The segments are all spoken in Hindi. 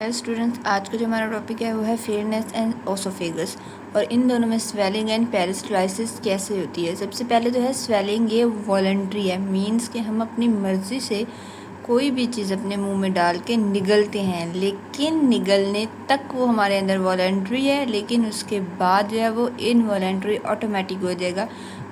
स्टूडेंट्स, आज का जो हमारा टॉपिक है वो है फेयरनेस एंड ओसोफेगस और इन दोनों में स्वेलिंग एंड पेरिस्टाल्सिस कैसे होती है। सबसे पहले जो है स्वेलिंग, ये वॉलंटरी है, मींस कि हम अपनी मर्ज़ी से कोई भी चीज़ अपने मुंह में डाल के निगलते हैं, लेकिन निगलने तक वो हमारे अंदर वॉलंटरी है, लेकिन उसके बाद जो है वो इनवॉलंटरी ऑटोमेटिक हो जाएगा।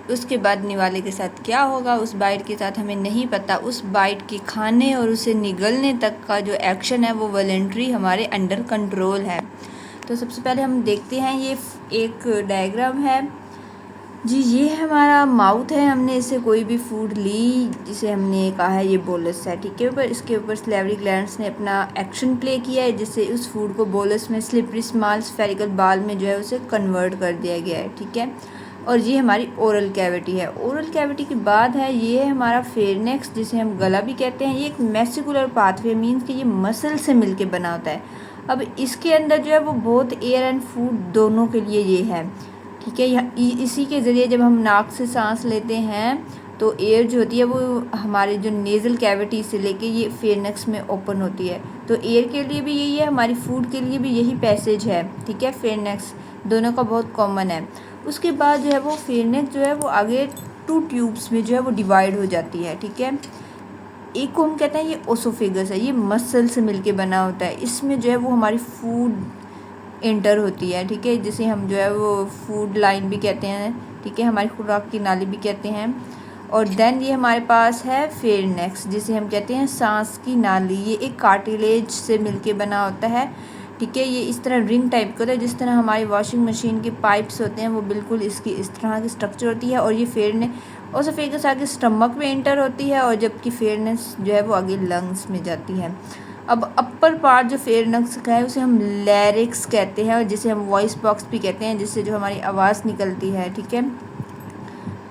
उसके बाद निवाले के साथ क्या होगा उस बाइट के साथ हमें नहीं पता। उस बाइट के खाने और उसे निगलने तक का जो एक्शन है वो वॉलंटरी हमारे अंडर कंट्रोल है। तो सबसे पहले हम देखते हैं, ये एक डायग्राम है जी। ये हमारा माउथ है, हमने इसे कोई भी फूड ली जिसे हमने कहा है ये बोलस है, ठीक है। पर इसके ऊपर सलेवरी ग्लैंड्स ने अपना एक्शन प्ले किया है, जिससे उस फूड को बोलस में स्लिपरी स्मॉल स्फेरिकल बाल में जो है उसे कन्वर्ट कर दिया गया है, ठीक है। और ये हमारी ओरल कैविटी है। ओरल कैविटी के बाद है ये हमारा फेरनेक्स, जिसे हम गला भी कहते हैं। ये एक मेसिकुलर पाथवे, मीन्स कि ये मसल से मिलके बना होता है। अब इसके अंदर जो है वो बहुत एयर एंड फूड दोनों के लिए ये है, ठीक है। इसी के ज़रिए जब हम नाक से सांस लेते हैं तो एयर जो होती है वो हमारे जो नेज़ल कैविटी से लेके ये फेरनेक्स में ओपन होती है। तो एयर के लिए भी यही है, हमारी फूड के लिए भी यही पैसेज है, ठीक है। फेरनेक्स दोनों का बहुत कॉमन है। उसके बाद जो है वो फेरनेक्स जो है वो आगे 2 ट्यूब्स में जो है वो डिवाइड हो जाती है, ठीक है। एक को हम कहते हैं ये ओसोफेगस है, ये मसल से मिलके बना होता है। इसमें जो है वो हमारी फूड एंटर होती है, ठीक है, जिसे हम जो है वो फूड लाइन भी कहते हैं, ठीक है, हमारी खुराक की नाली भी कहते हैं। और देन ये हमारे पास है फेरनेक्स, जिसे हम कहते हैं सांस की नाली। ये एक कार्टिलेज से मिलके बना होता है, ठीक है। ये इस तरह रिंग टाइप का होता है, जिस तरह हमारी वॉशिंग मशीन के पाइप्स होते हैं वो बिल्कुल इसकी इस तरह की स्ट्रक्चर होती है। और ये फेरनेक्स ओसोफेगस आगे स्टमक में एंटर होती है, और जबकि फेरनेक्स जो है वो आगे लंग्स में जाती है। अब अपर पार्ट जो फेरनेक्स का है उसे हम लैरिक्स कहते हैं, और जिसे हम वॉइस बॉक्स भी कहते हैं, जिससे जो हमारी आवाज़ निकलती है, ठीक है।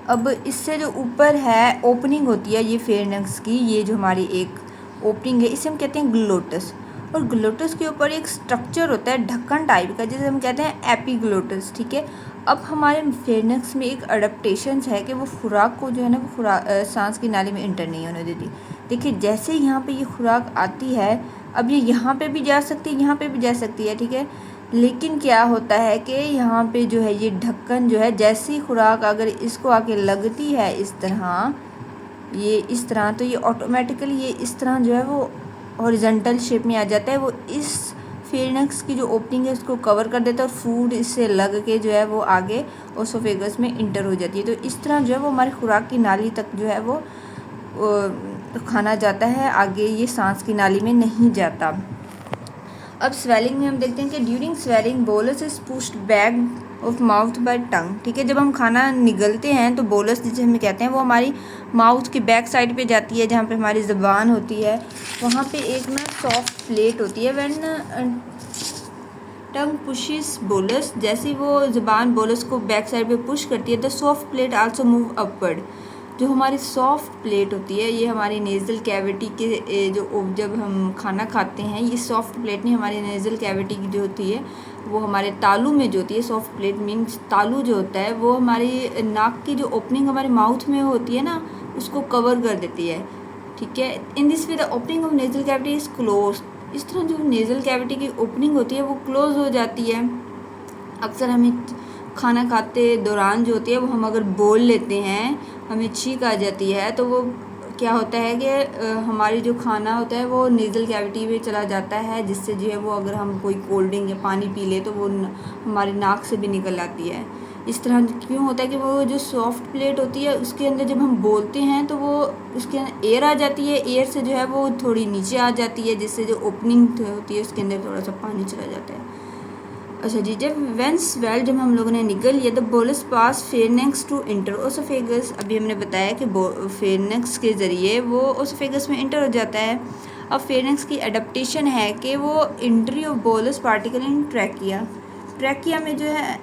अब इससे जो ऊपर है ओपनिंग होती है ये फेरनेक्स की, ये जो हमारी एक ओपनिंग है इसे हम कहते हैं ग्लोटस। और ग्लोटस के ऊपर एक स्ट्रक्चर होता है ढक्कन टाइप का, जिसे हम कहते हैं एपिग्लोटस, ठीक है। अब हमारे फेरनेक्स में एक अडेप्टेशन है कि वो खुराक को जो है ना वो सांस की नाली में इंटर नहीं होने देती। देखिए जैसे यहाँ पे ये खुराक आती है, अब ये यहाँ पे भी जा सकती है, यहाँ पे भी जा सकती है, ठीक है। लेकिन क्या होता है कि यहाँ पे जो है ये ढक्कन जो है, जैसी खुराक अगर इसको आके लगती है इस तरह, ये इस तरह, तो ये ऑटोमेटिकली ये इस तरह जो है वो हॉरिजॉन्टल शेप में आ जाता है। वो इस फेरनेक्स की जो ओपनिंग है उसको कवर कर देता है, और फूड इससे लग के जो है वो आगे ओसोफेगस में इंटर हो जाती है। तो इस तरह जो है वो हमारी खुराक की नाली तक जो है वो खाना जाता है, आगे ये सांस की नाली में नहीं जाता। अब स्वेलिंग में हम देखते हैं कि during swallowing bolus is pushed back of mouth by tongue, ठीक है। जब हम खाना निगलते हैं तो बोलस जिसे हम कहते हैं वो हमारी माउथ की बैक साइड पे जाती है, जहाँ पे हमारी ज़बान होती है। वहाँ पे एक ना सॉफ्ट प्लेट होती है। व्हेन टंग पुशिस बोलस, जैसे वो ज़बान बोलस को बैक साइड पे पुश करती है, the soft plate also move upward. जो हमारी सॉफ्ट प्लेट होती है ये हमारी नेज़ल कैविटी के जो जब हम खाना खाते हैं, ये सॉफ्ट प्लेट नहीं, हमारी नेज़ल कैविटी की जो होती है वो हमारे तालू में जो होती है। सॉफ्ट प्लेट मीन्स तालू जो होता है वो हमारी नाक की जो ओपनिंग हमारे माउथ में होती है ना, उसको कवर कर देती है, ठीक है। In this way the opening of nasal cavity is close. इस तरह जो नेज़ल कैविटी की ओपनिंग होती है वो क्लोज हो जाती है। अक्सर हमें खाना खाते दौरान जो होती है वो हम अगर बोल लेते हैं, हमें छींक आ जाती है, तो वो क्या होता है कि हमारी जो खाना होता है वो नेज़ल कैविटी में चला जाता है, जिससे जो है वो अगर हम कोई कोल्ड ड्रिंक या पानी पी ले तो वो हमारी नाक से भी निकल आती है। इस तरह क्यों होता है कि वो जो सॉफ्ट प्लेट होती है उसके अंदर जब हम बोलते हैं तो वो उसके अंदर एयर आ जाती है, एयर से जो है वो थोड़ी नीचे आ जाती है, जिससे जो ओपनिंग होती है उसके अंदर थोड़ा सा पानी चला जाता है। अच्छा जी, जब वेन स्वेल जब हम लोगों ने निकल लिया, the bolus pass pharynx to enter oesophagus. अभी हमने बताया कि फेरनेक्स के ज़रिए वो ओसोफेगस में इंटर हो जाता है। अब फेरनेक्स की अडेप्टेशन है कि वो entry of bolus particle in trachea. Trachea में जो है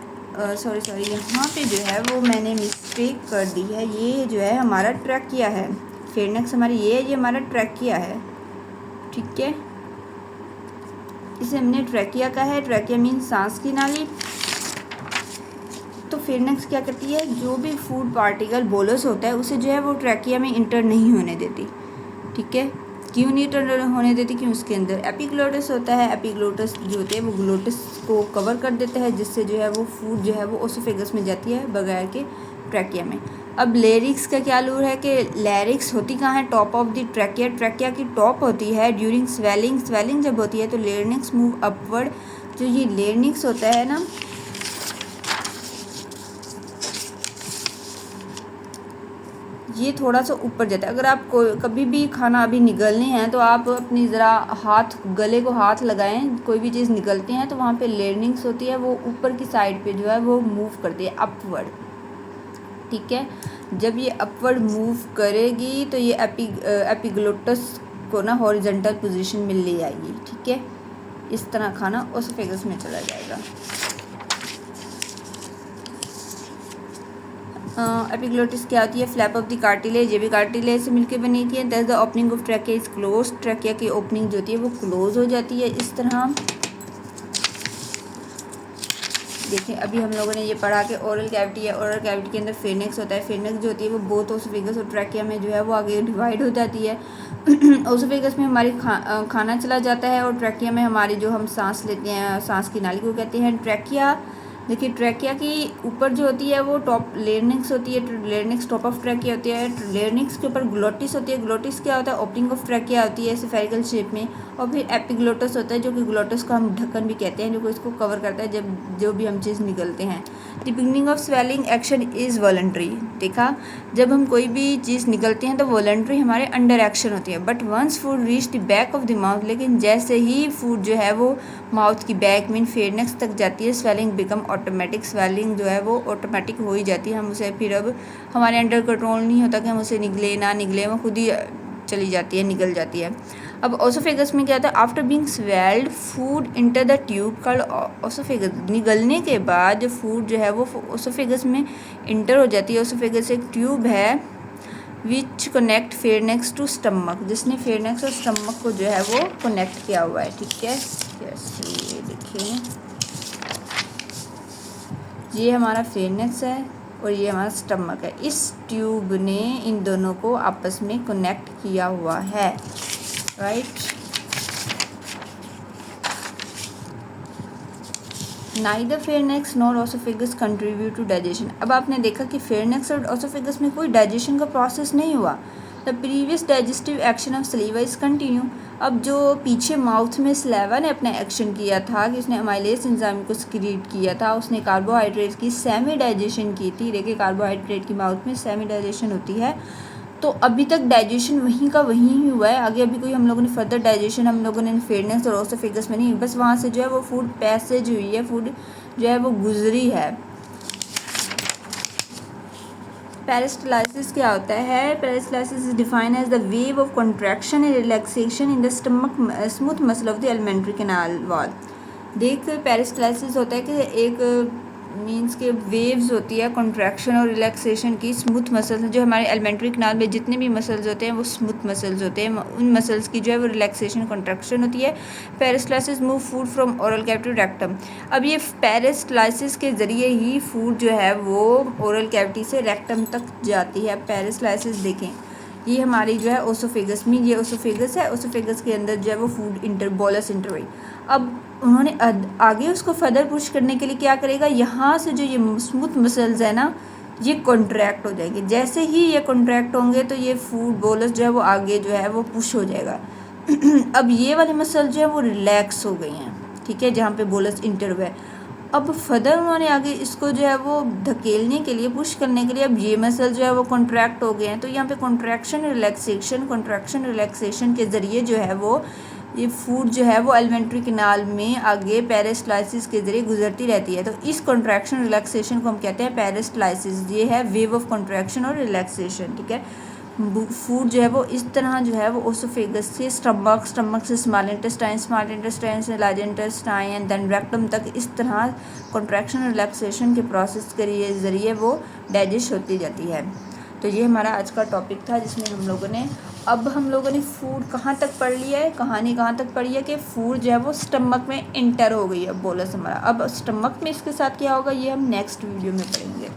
सॉरी यहाँ पे जो है वो मैंने मिस्टेक कर दी है। ये जो है हमारा ट्रैकिया है, फेरनेक्स हमारी ये हमारा ट्रैकिया है, ठीक है। इसे हमने ट्रैकिया का है, ट्रैकिया मीन सांस की नाली। तो फेरनेक्स क्या करती है, जो भी फूड पार्टिकल बोलस होता है उसे जो है वो ट्रैकिया में इंटर नहीं होने देती, ठीक है। क्यों नहीं टर्न होने देती, क्यों उसके अंदर एपिग्लोटिस होता है। एपिग्लोटिस जो होते हैं वो ग्लोटिस को कवर कर देता है, जिससे जो है वो फूड जो है वो ओसोफेगस में जाती है बगैर के ट्रैकिया में। अब लेरिक्स का क्या रूल है कि लेरिक्स होती कहाँ है, top of the trachea, trachea की टॉप होती है। ड्यूरिंग स्वेलिंग, स्वेलिंग जब होती है तो लेरिक्स मूव अपवर्ड। जो ये लेरिक्स होता है ना, ये थोड़ा सा ऊपर जाता है। अगर आप कभी भी खाना अभी निगलने हैं तो आप अपनी ज़रा हाथ, गले को हाथ लगाएं, कोई भी चीज़ निगलते हैं तो वहाँ पे लेरिक्स होती है, वो ऊपर की साइड पे जो है वो मूव करती है अपवर्ड, ठीक है। जब ये अपवर्ड मूव करेगी तो ये एपिग्लोटस को ना हॉरिजॉन्टल पोजीशन में ले आएगी, ठीक है। इस तरह खाना ओसोफेगस में चला जाएगा। एपिग्लोटिस क्या होती है, फ्लैप ऑफ द कार्टिलेज, ये भी कार्टिलेज से मिलकर बनी थी। That the opening of trachea is close, trachea की ओपनिंग जो होती है वो क्लोज हो जाती है इस तरह। देखिए अभी हम लोगों ने ये पढ़ा कि ओरल कैविटी है, ओरल कैविटी के अंदर फेनेक्स होता है। फेनेक्स जो होती है वो बोथ ओसोफेगस और ट्रैकिया में जो है वो आगे डिवाइड हो जाती है। ओसोफेगस में हमारी खाना चला जाता है और ट्रैकिया में हमारी जो हम सांस लेते हैं, सांस की नाली को कहते हैं ट्रैकिया। देखिए ट्रैकिया की ऊपर जो होती है वो टॉप लेरिक्स होती है, लेरिक्स टॉप ऑफ ट्रैकिया होती है। लेरिक्स के ऊपर ग्लोटिस होती है। ग्लोटिस क्या होता है, ओपनिंग ऑफ ट्रैकिया होती है स्फेरिकल शेप में। और फिर एपिग्लोटस होता है, जो कि ग्लोटस को हम ढक्कन भी कहते हैं, जो कि इसको कवर करता है जब जो भी हम चीज़ निकलते हैं। The beginning of swelling action is voluntary. देखा, जब हम कोई भी चीज़ निकलते हैं तो वॉलंटरी हमारे अंडर एक्शन होती है। But once food reach the back of the mouth, लेकिन जैसे ही फूड जो है वो माउथ की बैक मीन फेयरनेक्स तक जाती है, स्वेलिंग बिकम ऑटोमेटिक, स्वेलिंग जो है वो ऑटोमेटिक हो ही जाती है। हम उसे फिर अब हमारे अंडर कंट्रोल नहीं होता कि हम उसे निगले ना निगले, वो खुद ही चली जाती है, निकल जाती है। अब ओसोफेगस में क्या होता है, after being swelled food enter the tube called oesophagus. निगलने के बाद जो फूड जो है वो ओसोफेगस में इंटर हो जाती है। ओसोफेगस एक ट्यूब है विच कनेक्ट फेयरनेक्स टू स्टमक, जिसने फेयरनेक्स और स्टमक को जो है वो कनेक्ट किया हुआ है, ठीक है। ये देखिए, ये हमारा फेयरनेक्स है और ये हमारा स्टमक है। इस ट्यूब ने इन दोनों को आपस में कनेक्ट किया हुआ है, right. Neither pharynx nor oesophagus contribute to digestion. अब आपने देखा कि फेयरनेक्स और ओसोफेगस में कोई डाइजेशन का प्रोसेस नहीं हुआ। The previous digestive action of सलीवा is continue. अब जो पीछे माउथ में सलेवा ने अपना एक्शन किया था कि उसने अमाइलेज एंजाइम को सिक्रीट किया था, उसने कार्बोहाइड्रेट की सेमी डाइजेशन की थी। देखिए कार्बोहाइड्रेट की माउथ में सेमी डाइजेशन होती है, तो अभी तक डाइजेशन वहीं का वहीं ही हुआ है। आगे अभी कोई हम लोगों ने फर्दर डाइजेशन हम लोगों ने फेयरनेक्स और ओसोफेगस में नहीं, बस वहाँ से जो है वो फूड पैसेज हुई है, फूड जो है वो गुजरी है। पेरिस्टाल्सिस क्या होता है, peristalsis is defined as the wave of contraction and relaxation in the stomach smooth muscle of the alimentary canal wall. देख पेरिस्टाल्सिस होता है कि एक मीन्स के वेव्स होती है कॉन्ट्रैक्शन और रिलैक्सेशन की स्मूथ मसल्स, जो हमारे एलिमेंट्री कैनाल में जितने भी मसल्स होते हैं वो स्मूथ मसल्स होते हैं, उन मसल्स की जो है वो रिलैक्सेशन कॉन्ट्रैक्शन होती है। Peristalsis move food from oral cavity to rectum. अब ये पेरिस्टाल्सिस के ज़रिए ही फूड जो है वो ओरल कैविटी से रेक्टम तक जाती है। पेरिस्टाल्सिस देखें, ये हमारी जो है ओसोफेगस में, ये ओसोफेगस है, ओसोफेगस के अंदर जो है वो फूड बोलस इंटर हुई। अब उन्होंने आगे उसको फर्दर पुश करने के लिए क्या करेगा, यहाँ से जो ये स्मूथ मसल्स है ना ये कॉन्ट्रैक्ट हो जाएंगे। जैसे ही ये कॉन्ट्रैक्ट होंगे तो ये फूड बोलस जो है वो आगे जो है वो पुश हो जाएगा। अब ये वाले मसल जो है वो रिलैक्स हो गई हैं, ठीक है, जहाँ पे बोलस इंटर हुआ है। अब फर्दर उन्होंने आगे इसको जो है वो धकेलने के लिए, पुश करने के लिए अब ये मसल जो है वो कॉन्ट्रैक्ट हो गए हैं। तो यहाँ पे कॉन्ट्रैक्शन रिलैक्सेशन के ज़रिए जो है वो ये फूड जो है वो एलिमेंट्री कैनाल में आगे पेरिस्टाल्सिस के ज़रिए गुजरती रहती है। तो इस कॉन्ट्रैक्शन रिलैक्सेशन को हम कहते हैं पेरिस्टाल्सिस। ये है वेव ऑफ कॉन्ट्रैक्शन और रिलैक्सेशन, ठीक है। फूड जो है वो इस तरह जो है वो ओसोफेगस से स्टमक से स्मॉल इंटेस्टाइन से large intestine and then rectum तक इस तरह कॉन्ट्रैक्शन रिलैक्सेशन के प्रोसेस के ज़रिए वो डाइजेस्ट होती जाती है। तो ये हमारा आज का टॉपिक था, जिसमें हम लोगों ने फूड कहाँ तक पढ़ लिया है, कहानी कहाँ तक पढ़ी है कि फूड जो है वो स्टमक में इंटर हो गई है बोलस हमारा। अब स्टमक में इसके साथ क्या होगा ये हम नेक्स्ट वीडियो में पढ़ेंगे।